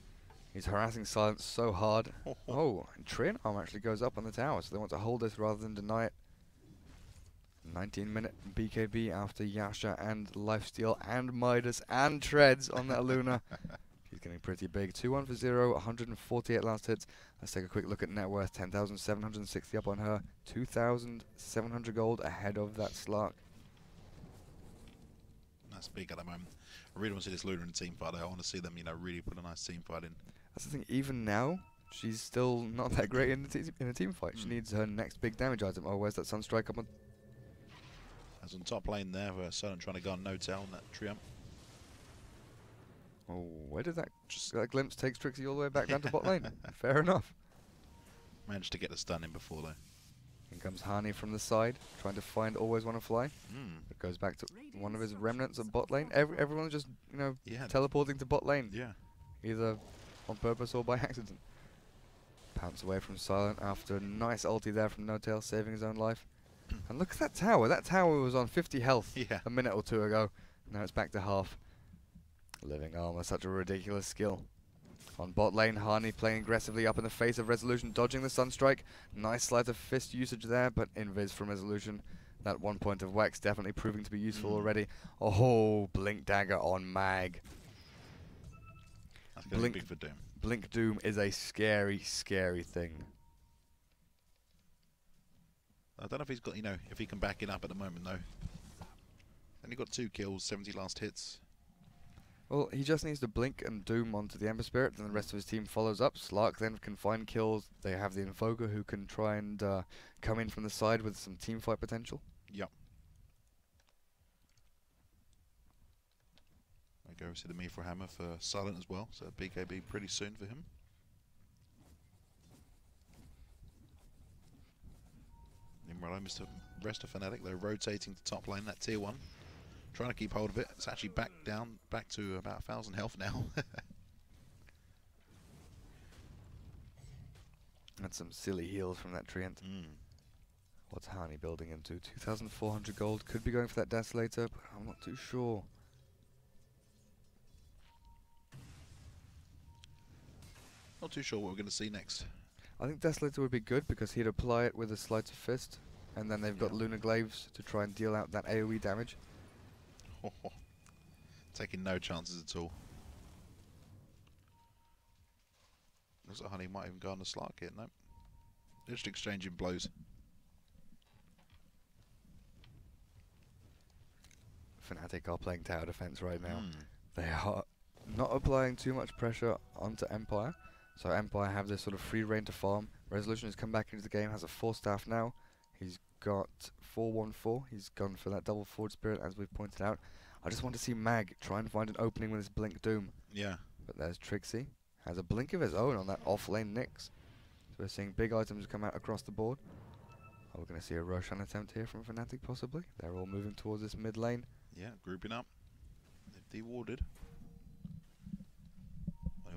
He's harassing Silence so hard. Oh, and Train Arm actually goes up on the tower, so they want to hold this rather than deny it. 19-minute BKB after Yasha and Lifesteal and Midas and Treads on that Luna. He's getting pretty big. 2-1 for 0, 148 last hits. Let's take a quick look at net worth. 10,760 up on her. 2,700 gold ahead of that Slark. That's big at the moment. I really want to see this Luna in a team fight. I want to see them, you know, really put a nice team fight in. That's the thing. Even now, she's still not that great in a team fight. She needs her next big damage item. Oh, where's that Sunstrike up on? As on top lane there, we're Silent trying to go on no-tail on that Triumph. Oh, where did that glimpse takes Trixie all the way back down to bot lane? Fair enough. Managed to get the stun in before though. In comes Hani from the side, trying to find Always Wanna Fly. It goes back to one of his remnants at bot lane. Everyone's just, you know, teleporting to bot lane. Yeah. Either on purpose or by accident. Pounce away from Silent after a nice ulti there from No-Tail, saving his own life. And look at that tower. That tower was on 50 health a minute or two ago. Now it's back to half. Living Armor, such a ridiculous skill. On bot lane, Hani playing aggressively up in the face of Resolution, dodging the Sunstrike. Nice sleight of fist usage there, but invis from Resolution. That 1 point of Wex definitely proving to be useful already. Oh, Blink Dagger on Mag. That's going to be big for Doom. Blink Doom is a scary, scary thing. I don't know if he's got, you know, if he can back it up at the moment, though. Only got 2 kills, 70 last hits. Well, he just needs to blink and Doom onto the Ember Spirit, then the rest of his team follows up. Slark then can find kills. They have the Invoker who can try and come in from the side with some team fight potential. Yep. I go to the Mithra Hammer for Silent as well, so BKB pretty soon for him. Meanwhile, rest of Fnatic, they're rotating to top lane, that tier 1. Trying to keep hold of it. It's actually back to about 1,000 health now. And some silly heals from that Treant. What's Hani building into? 2,400 gold. Could be going for that Desolator, but I'm not too sure. Not too sure what we're going to see next. I think Desolator would be good because he'd apply it with a Sleight of Fist, and then they've got Lunar Glaives to try and deal out that AoE damage. Taking no chances at all. Looks like Honey might even go on the Slark here. Nope. Just exchanging blows. Fnatic are playing tower defense right now. They are not applying too much pressure onto Empire. So Empire have this sort of free reign to farm. Resolution has come back into the game, has a 4 staff now. He's got 4-1-4. He's gone for that double forward spirit, as we've pointed out. I just want to see Mag try and find an opening with his Blink Doom. Yeah. But there's Trixie. Has a blink of his own on that off-lane Nyx. So we're seeing big items come out across the board. Are we going to see a Roshan attempt here from Fnatic, possibly? They're all moving towards this mid lane. Yeah, grouping up. They've dewarded.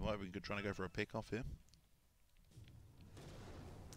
Well, we could try to go for a pick off here.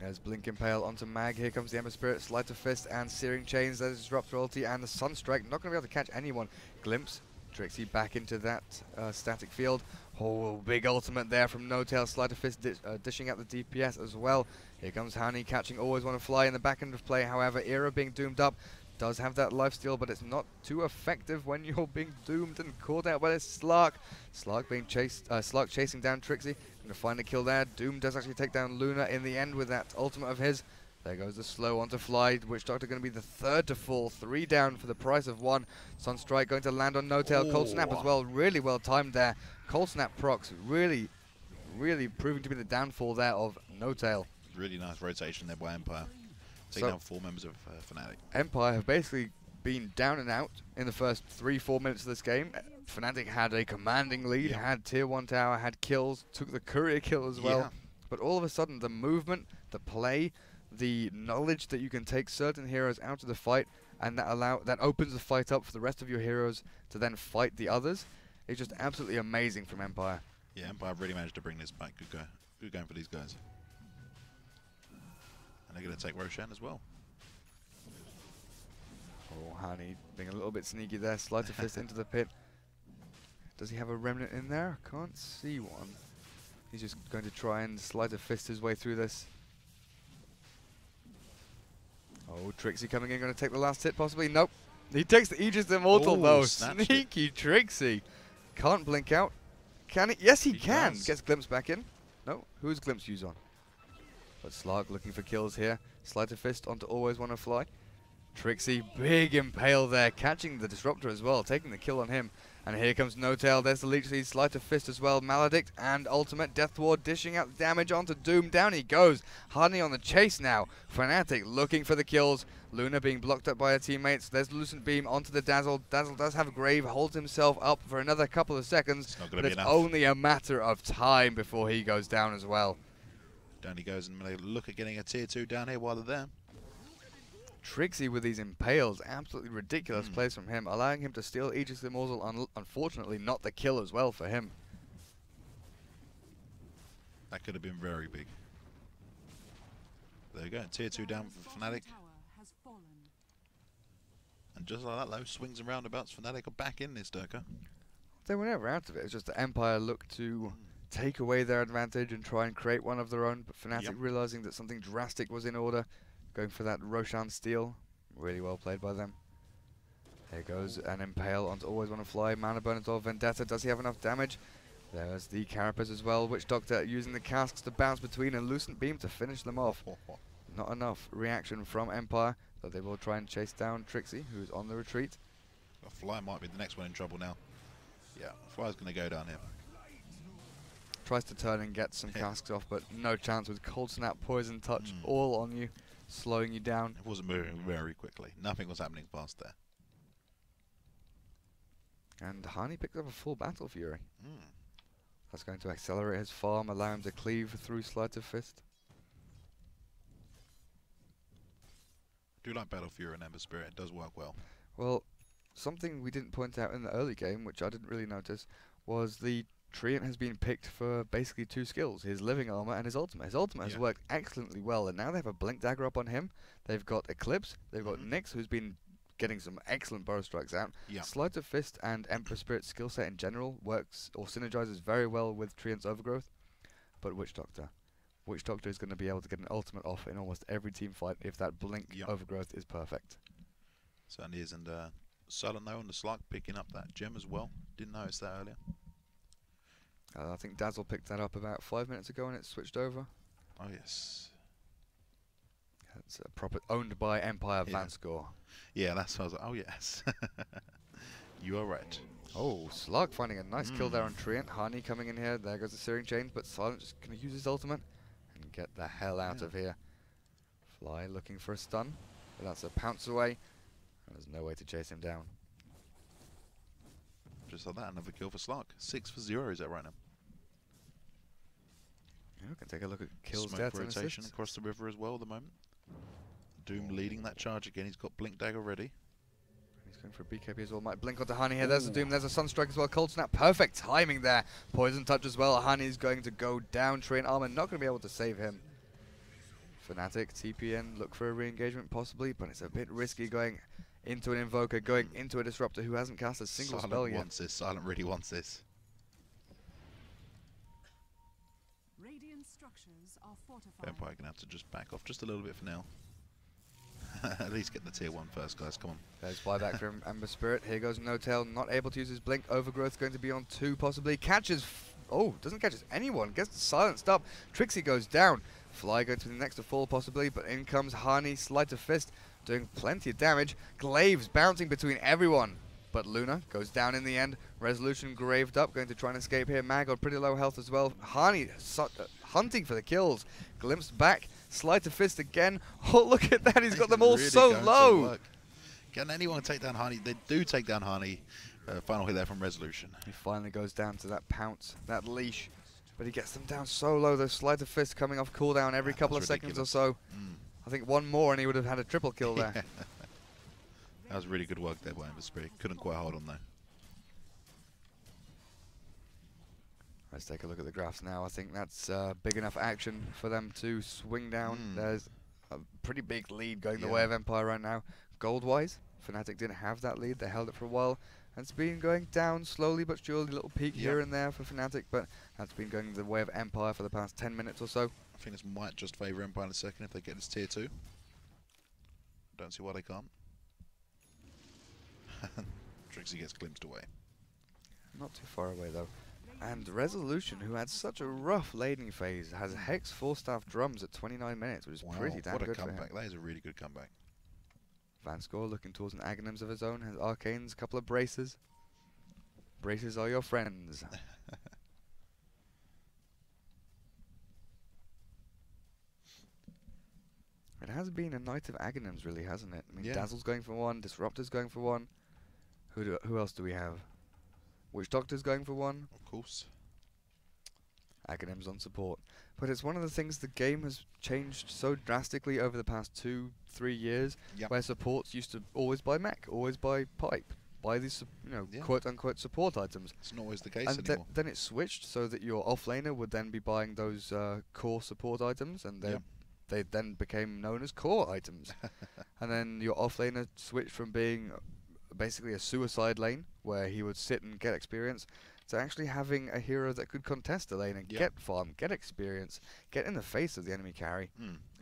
There's Blink Impale onto Mag. Here comes the Ember Spirit, Sleight of Fist, and Searing Chains. There's Disrupt Royalty and the Sunstrike. Not going to be able to catch anyone. Glimpse. Trixie back into that static field. Oh, big ultimate there from No-Tail. Sleight of Fist dishing out the DPS as well. Here comes Hani catching Always Wanna Fly in the back end of play. However, Era being doomed up. Does have that lifesteal, but it's not too effective when you're being doomed and caught out by this Slark. Slark being chased, Slark chasing down Trixie. Gonna find a kill there. Doom does actually take down Luna in the end with that ultimate of his. There goes the slow onto Fly. Witch Doctor going to be the 3rd to fall. 3 down for the price of 1. Sunstrike going to land on No-Tail. Cold Snap as well. Really well timed there. Cold Snap procs really proving to be the downfall there of No-Tail. Really nice rotation there by Empire. Taking down 4 members of Fnatic. Empire have basically been down and out in the first 3-4 minutes of this game. Fnatic had a commanding lead, had tier 1 tower, had kills, took the courier kill as well. But all of a sudden, the movement, the play, the knowledge that you can take certain heroes out of the fight, and that opens the fight up for the rest of your heroes to then fight the others. It's just absolutely amazing from Empire. Yeah, Empire really managed to bring this back. Good going for these guys. And they're going to take Roshan as well. Oh, Hani being a little bit sneaky there. Sleight of Fist into the pit. Does he have a remnant in there? Can't see one. He's just going to try and Sleight of Fist his way through this. Oh, Trixie coming in, going to take the last hit possibly. Nope. He takes the Aegis Immortal though. Sneaky Trixie. Can't blink out. Can he? Yes, he can. Gets Glimpse back in. No. Who's Glimpse use on? But Slark looking for kills here. Sleight of Fist onto Always Wanna Fly. Trixie, big impale there, catching the Disruptor as well, taking the kill on him. And here comes No-Tail, there's the Leech Seed, Sleight of Fist as well, Maledict and Ultimate, Death Ward dishing out the damage onto Doom, down he goes. Hardy on the chase now, Fnatic looking for the kills, Luna being blocked up by her teammates, there's Lucent Beam onto the Dazzle, Dazzle does have a Grave, holds himself up for another couple of seconds, but it's only a matter of time before he goes down as well. Down he goes, and they look at getting a tier 2 down here while they're there. Trixie with these impales, absolutely ridiculous plays from him, allowing him to steal Aegis Immortal, unfortunately not the kill as well for him. That could have been very big. There you go, tier 2 down for Fnatic. And just like that though, swings and roundabouts, Fnatic are back in this, Durka. They were never out of it, it's just the Empire looked to take away their advantage and try and create one of their own, but Fnatic realizing that something drastic was in order, going for that Roshan steal. Really well played by them. There goes an Impale onto Always Wanna Fly. Mana Burn or Vendetta. Does he have enough damage? There's the Carapace as well, Witch Doctor using the casks to bounce between and Lucent Beam to finish them off. Not enough reaction from Empire, but they will try and chase down Trixie, who's on the retreat. Fly might be the next one in trouble now. Yeah, Fly's going to go down here. Tries to turn and get some casks off, but no chance with Cold Snap, Poison Touch, all on you, slowing you down. It wasn't moving very quickly. Nothing was happening fast there. And Hani picked up a full Battle Fury. That's going to accelerate his farm, allow him to cleave through Sleight of Fist. I do like Battle Fury and Ember Spirit. It does work well. Well, something we didn't point out in the early game, which I didn't really notice, was the Treant has been picked for basically 2 skills, his Living Armor and his Ultimate. His Ultimate has worked excellently well, and now they have a Blink Dagger up on him. They've got Eclipse, they've got Nyx, who's been getting some excellent bow strikes out. Sleight of Fist and Emperor Spirit skill set in general works or synergizes very well with Treant's Overgrowth. But Witch Doctor is going to be able to get an ultimate off in almost every team fight if that Blink Overgrowth is perfect. Certainly is, and Silent though on the slug picking up that gem as well. Didn't notice that earlier. I think Dazzle picked that up about 5 minutes ago and it switched over. Oh yes. It's proper owned by Empire Vanscore. Yeah, that's what I was like, oh yes. You are right. Oh, Slug finding a nice kill there on Treant. Hani coming in here, there goes the Searing Chain, but Silent just going to use his ultimate and get the hell out of here. Fly looking for a stun, but that's a pounce away, and there's no way to chase him down. Just like that, another kill for Slug. 6 for 0 is that right now? Yeah, we can take a look at kills, Smoke deaths, rotation and across the river as well at the moment. Doom leading that charge again. He's got Blink Dagger ready. He's going for a BKB as well. Might blink onto Hani here. There's the Doom. There's a Sunstrike as well. Cold Snap. Perfect timing there. Poison Touch as well. Hani's going to go down. Treant Armor not going to be able to save him. Fnatic, TPN, look for a re-engagement possibly, but it's a bit risky going into an Invoker, going into a Disruptor who hasn't cast a single spell yet. Wants this. Silent really wants this. Vampire gonna have to just back off just a little bit for now. At least get the tier 1 first, guys. Come on. There's buyback from Ember Spirit. Here goes No Tail, not able to use his blink. Overgrowth going to be on 2 possibly. Catches. Oh, doesn't catch anyone. Gets silenced up. Trixie goes down. Fly going to be the next to fall possibly, but in comes Hani. Sleight of Fist doing plenty of damage. Glaives bouncing between everyone. But Luna goes down in the end. Resolution graved up, going to try and escape here. Mag on pretty low health as well. Hani hunting for the kills. Glimpsed back. Sleight of Fist again. Oh, look at that. He's got them all really so low. Can anyone take down Hani? They do take down Hani. Final hit there from Resolution. He finally goes down to that pounce, that leash. But he gets them down so low. The Sleight of Fist coming off cooldown every couple of seconds or so. I think one more and he would have had a triple kill there. That was really good work there by Ember Spirit. Couldn't quite hold on though. Let's take a look at the graphs now. I think that's big enough action for them to swing down. There's a pretty big lead going the way of Empire right now. Gold-wise, Fnatic didn't have that lead. They held it for a while. And it's been going down slowly but surely. A little peak here and there for Fnatic, but that's been going the way of Empire for the past 10 minutes or so. I think this might just favour Empire in a second if they get this tier 2. Don't see why they can't. Trixie gets glimpsed away. Not too far away though. And Resolution, who had such a rough laning phase, has Hex 4-staff drums at 29 minutes, which is pretty damn good for him. What a comeback. That is a really good comeback. Vanscore looking towards an Aghanims of his own, has Arcanes, a couple of Braces. Braces are your friends. It has been a night of Aghanims really, hasn't it? I mean, Dazzle's going for one, Disruptor's going for one. Who else do we have? Witch Doctor's going for one. Of course. Aghanims on support. But it's one of the things the game has changed so drastically over the past 2-3 years, where supports used to always buy mech, always buy pipe, buy these quote-unquote support items. It's not always the case and anymore. Then it switched so that your offlaner would then be buying those core support items, and they then became known as core items. And then your offlaner switched from being basically a suicide lane, where he would sit and get experience, to actually having a hero that could contest the lane and get farm, get experience, get in the face of the enemy carry.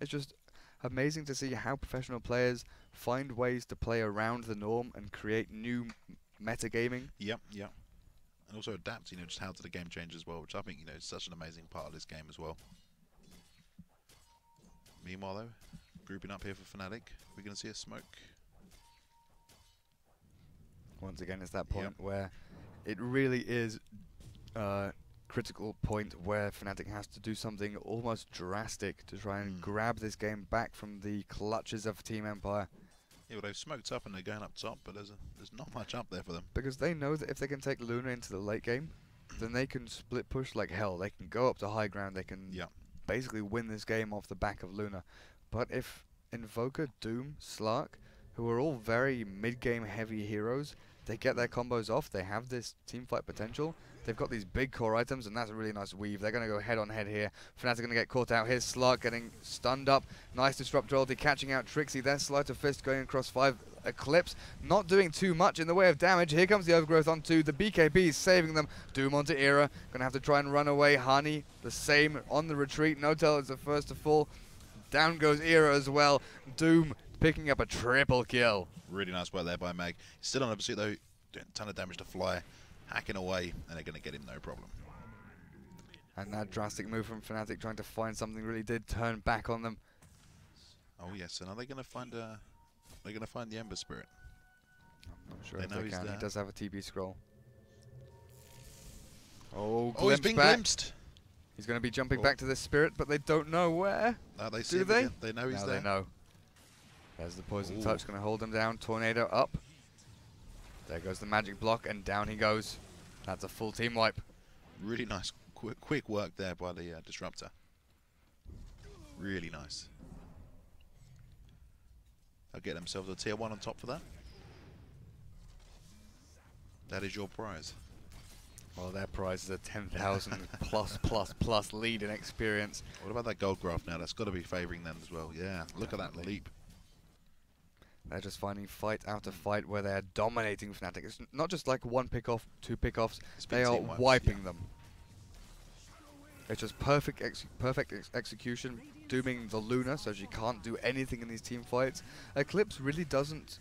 It's just amazing to see how professional players find ways to play around the norm and create new metagaming. and also adapt, you know, just how to the game change as well, which I think, you know, is such an amazing part of this game as well. Meanwhile, though, grouping up here for Fnatic, we're going to see a smoke. Once again, it's that point where it really is a critical point where Fnatic has to do something almost drastic to try and grab this game back from the clutches of Team Empire. Yeah, well, they've smoked up and they're going up top, but there's not much up there for them. Because they know that if they can take Luna into the late game, then they can split push like hell. They can go up to high ground. They can basically win this game off the back of Luna. But if Invoker, Doom, Slark, who are all very mid-game heavy heroes, they get their combos off, they have this teamfight potential, they've got these big core items, and that's a really nice weave. They're going to go head-on-head here. Fnatic going to get caught out. Here's Slark getting stunned up. Nice disruptor ulti, catching out Trixie. There's Sleight of Fist going across 5. Eclipse not doing too much in the way of damage. Here comes the Overgrowth onto the BKBs, saving them. Doom onto Era. Going to have to try and run away. Honey, the same on the retreat. Notel is the first to fall. Down goes Era as well. Doom picking up a triple kill. Really nice work there by Meg. Still on the pursuit though, doing a ton of damage to Fly, hacking away, and they're going to get him no problem. And that drastic move from Fnatic trying to find something really did turn back on them. Oh yes, and are they going to find they're going to find the Ember Spirit? I'm not sure if they can. He does have a TB scroll. Oh, he's been glimpsed. He's going to be jumping back to this Spirit, but they don't know where. They see Do they? Again. They know he's there. They know. There's the Poison Touch, going to hold him down. Tornado up. There goes the magic block, and down he goes. That's a full team wipe. Really nice, quick work there by the Disruptor. Really nice. They'll get themselves a tier 1 on top for that. That is your prize. Well, their prize is a 10,000 plus lead in experience. What about that gold graph now? That's got to be favouring them as well. Yeah, look at that leap. They're just finding fight after fight where they're dominating Fnatic. It's not just like one pick-off, 2 pick-offs. They are wiping them. It's just perfect execution, dooming the Luna so she can't do anything in these team fights. Eclipse really doesn't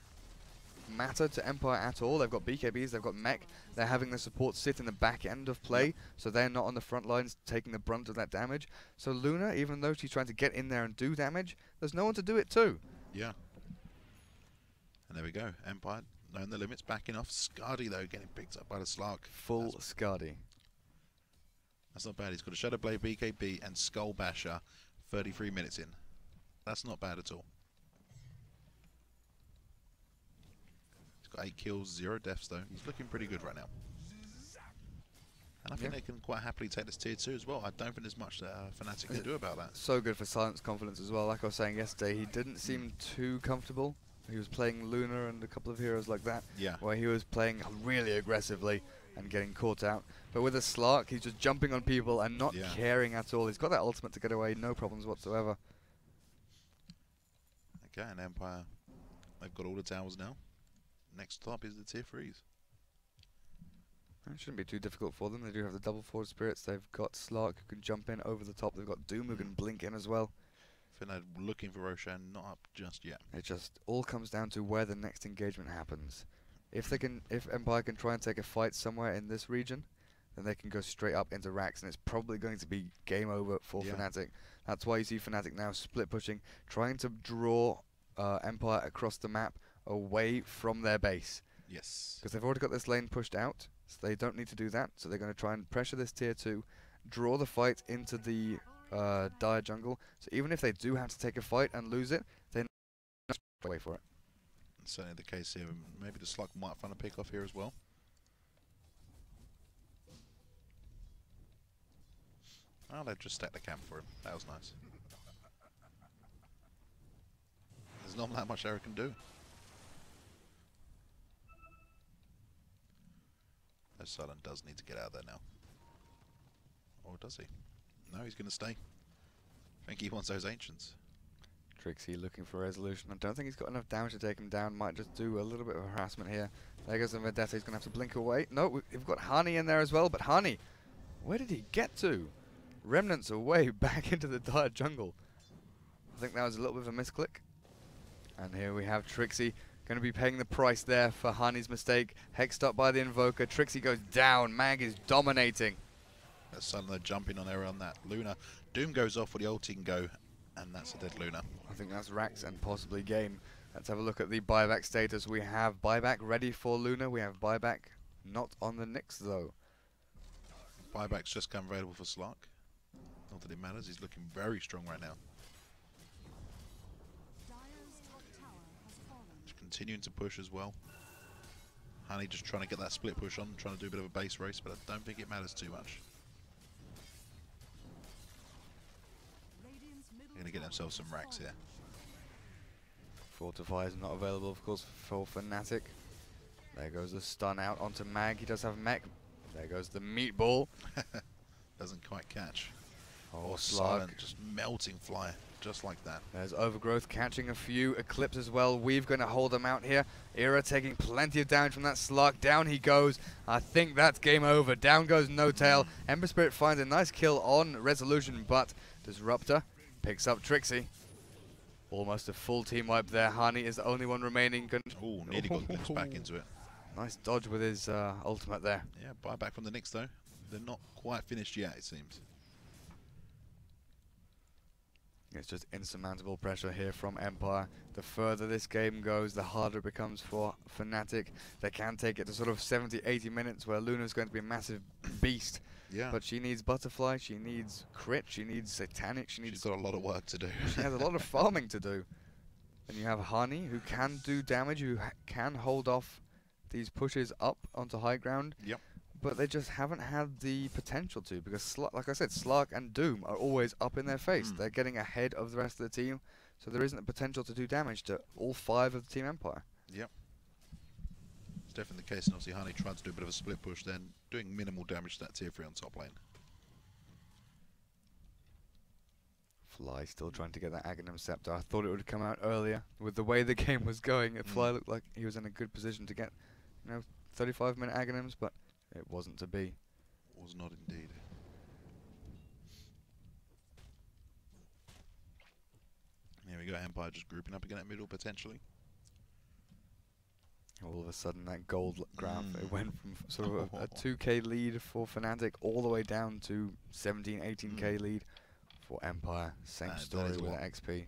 matter to Empire at all. They've got BKBs, they've got mech. They're having the support sit in the back end of play, so they're not on the front lines taking the brunt of that damage. So Luna, even though she's trying to get in there and do damage, there's no one to do it too. Yeah. And there we go. Empire knowing the limits, backing off. Skadi though getting picked up by the Slark. Full Skadi. That's not bad. He's got a Shadow Blade, BKB, and Skull Basher 33 minutes in. That's not bad at all. He's got 8 kills, 0 deaths though. He's looking pretty good right now. And I think they can quite happily take this tier 2 as well. I don't think there's much that Fnatic can do about that. So good for Silence confidence as well. Like I was saying yesterday, he didn't seem too comfortable. He was playing Luna and a couple of heroes like that, where he was playing really aggressively and getting caught out. But with a Slark, he's just jumping on people and not caring at all. He's got that ultimate to get away, no problems whatsoever. Okay, and Empire, they've got all the towers now. Next top is the tier 3s. It shouldn't be too difficult for them. They do have the double forward spirits. They've got Slark who can jump in over the top. They've got Doom who can blink in as well. I think they're looking for Roshan, not up just yet. It just all comes down to where the next engagement happens. If Empire can try and take a fight somewhere in this region, then they can go straight up into Rax, and it's probably going to be game over for Fnatic. That's why you see Fnatic now split pushing, trying to draw Empire across the map away from their base. Yes. Because they've already got this lane pushed out, so they don't need to do that. So they're going to try and pressure this tier 2, draw the fight into the dire jungle. So even if they do have to take a fight and lose it, then wait for it. Certainly the case here. Maybe the Slug might find a pick off here as well. Oh, they've just stacked the camp for him. That was nice. There's not that much Eric can do. No, Silent does need to get out of there now. Or does he? No, he's going to stay. I think he wants those Ancients. Trixie looking for resolution. I don't think he's got enough damage to take him down. Might just do a little bit of harassment here. There goes the Vendetta. He's going to have to blink away. No, we've got Hani in there as well. But Hani, where did he get to? Remnants away back into the dire jungle. I think that was a little bit of a misclick. And here we have Trixie Going to be paying the price there for Hani's mistake. Hexed up by the Invoker. Trixie goes down. Mag is dominating. That's suddenly jumping on there on that Luna. Doom goes off where the ulti can go, and that's a dead Luna. I think that's Rax and possibly game. Let's have a look at the buyback status. We have buyback ready for Luna. We have buyback not on the Nyx though. Buyback's just come available for Slark. Not that it matters. He's looking very strong right now. Continuing to push as well. Hani just trying to get that split push on, trying to do a bit of a base race, but I don't think it matters too much. They're going to get themselves some racks here. Fortify is not available, of course, for Fnatic. There goes the stun out onto Mag. He does have mech. There goes the meatball. Doesn't quite catch. Oh, Silent, just melting fly, just like that. There's Overgrowth catching a few. Eclipse as well. We've going to hold him out here. Era taking plenty of damage from that Slark. Down he goes. I think that's game over. Down goes No Tail. Ember Spirit finds a nice kill on Resolution, but Disruptor picks up Trixie. Almost a full team wipe there. Hani is the only one remaining. Oh, nearly got glimpsed back into it. Nice dodge with his ultimate there. Yeah, buyback from the Nyx though. They're not quite finished yet, it seems. It's just insurmountable pressure here from Empire. The further this game goes, the harder it becomes for Fnatic. They can take it to sort of 70, 80 minutes where Luna's going to be a massive beast. Yeah. But she needs Butterfly, she needs Crit, she needs Satanic, she's got a lot of work to do. She has a lot of farming to do. And you have Hani, who can do damage, who can hold off these pushes up onto high ground. Yep. But they just haven't had the potential to, because like I said, Slark and Doom are always up in their face. They're getting ahead of the rest of the team, so there isn't the potential to do damage to all 5 of the Team Empire. Yep. It's definitely the case, and obviously Hani tried to do a bit of a split push then, doing minimal damage to that tier 3 on top lane. Fly still trying to get that Aghanim Scepter. I thought it would come out earlier. With the way the game was going, Fly looked like he was in a good position to get, 35-minute Aghanims, but it wasn't to be. Was not indeed. Here we go, Empire just grouping up again at middle potentially. All of a sudden that gold graph, it went from sort of a 2k lead for Fnatic all the way down to 17, 18k lead for Empire. Same story with XP.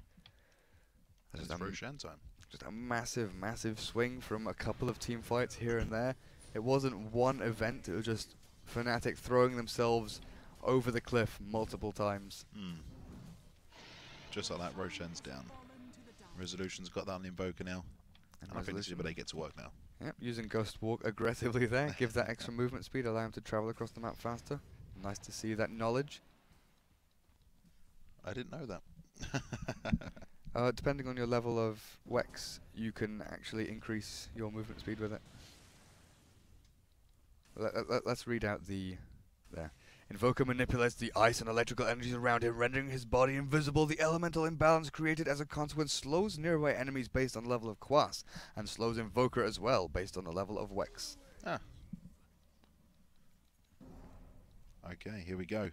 Just Roshan time. Just a massive, massive swing from a couple of team fights here and there. It wasn't one event, it was just Fnatic throwing themselves over the cliff multiple times. Just like that, Roshan's down. Resolution's got that on the Invoker now. And I think this is where they get to work now. Yep, using Ghost Walk aggressively there. Give that extra movement speed, allow him to travel across the map faster. Nice to see that knowledge. I didn't know that. Depending on your level of Wex, you can actually increase your movement speed with it. Let's read out the... there. Invoker manipulates the ice and electrical energies around him, rendering his body invisible. The elemental imbalance created as a consequence slows nearby enemies based on level of Quas, and slows Invoker as well, based on the level of Wex. Ah. Okay, here we go.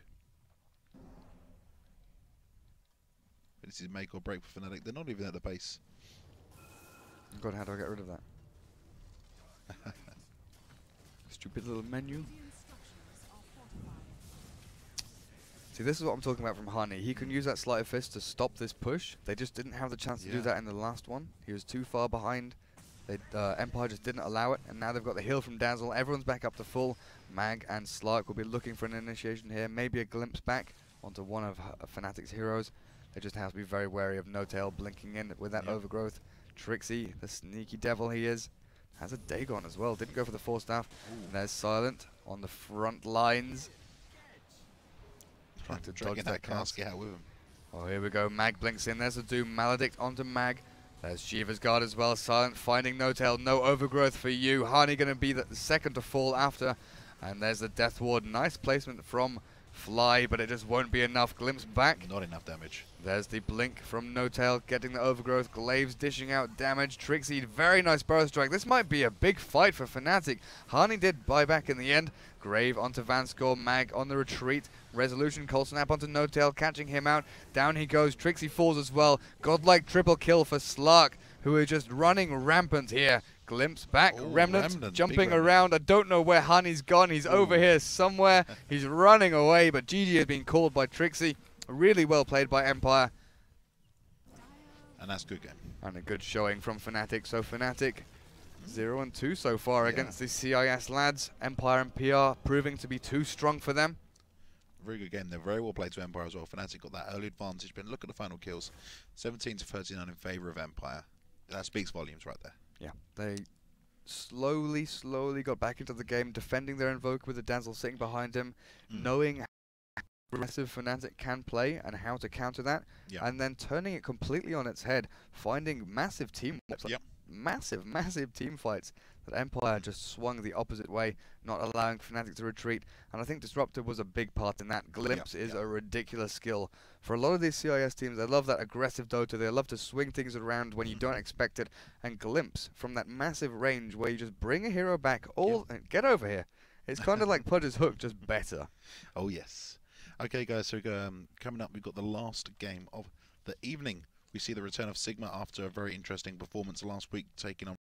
This is make or break for Fnatic. They're not even at the base. God, how do I get rid of that? Stupid little menu. See, this is what I'm talking about from Hani. He can use that Sleight of Fist to stop this push. They just didn't have the chance to do that in the last one. He was too far behind. Empire just didn't allow it, and now they've got the heal from Dazzle. Everyone's back up to full. Mag and Slark will be looking for an initiation here. Maybe a glimpse back onto one of Fnatic's heroes. They just have to be very wary of No Tail blinking in with that overgrowth. Trixie, the sneaky devil he is, has a Dagon as well. Didn't go for the 4-staff. And there's Silent on the front lines. Trying to dodge that casket out with him. Oh, here we go. Mag blinks in. There's a Doom. Maledict onto Mag. There's Shiva's Guard as well. Silent finding No Tail. No overgrowth for you. Hani going to be the second to fall after. And there's the Death Ward. Nice placement from Fly, but it just won't be enough. Glimpse back. Not enough damage. There's the blink from No Tail, getting the overgrowth. Glaives dishing out damage. Trixie, very nice burst strike. This might be a big fight for Fnatic. Hani did buy back in the end. Grave onto Vanscore. Mag on the retreat. Resolution, cold snap onto No Tail, catching him out. Down he goes. Trixie falls as well. Godlike triple kill for Slark, who are just running rampant here. Glimpse back, Ooh, Remnant jumping Remnant. around. I don't know where Honey's gone. He's over here somewhere. He's running away, but GG has been called by Trixie. Really well played by Empire. And that's a good game. And a good showing from Fnatic. So Fnatic 0-2 so far against the CIS lads. Empire and PR proving to be too strong for them. Very good game. They're very well played to Empire as well. Fnatic got that early advantage, but look at the final kills. 17-39 in favour of Empire. That speaks volumes right there. Yeah, they slowly got back into the game, defending their Invoker with the Dazzle sitting behind him, knowing how aggressive Fnatic can play and how to counter that, and then turning it completely on its head, finding massive team fights, massive team fights that Empire just swung the opposite way, not allowing Fnatic to retreat. And I think Disruptor was a big part in that. Glimpse is a ridiculous skill. For a lot of these CIS teams, they love that aggressive Dota. They love to swing things around when you don't expect it. And Glimpse, from that massive range where you just bring a hero back, and get over here. It's kind of like Pudge's Hook, just better. Oh, yes. Okay, guys, so coming up, we've got the last game of the evening. We see the return of Sigma after a very interesting performance last week, taking on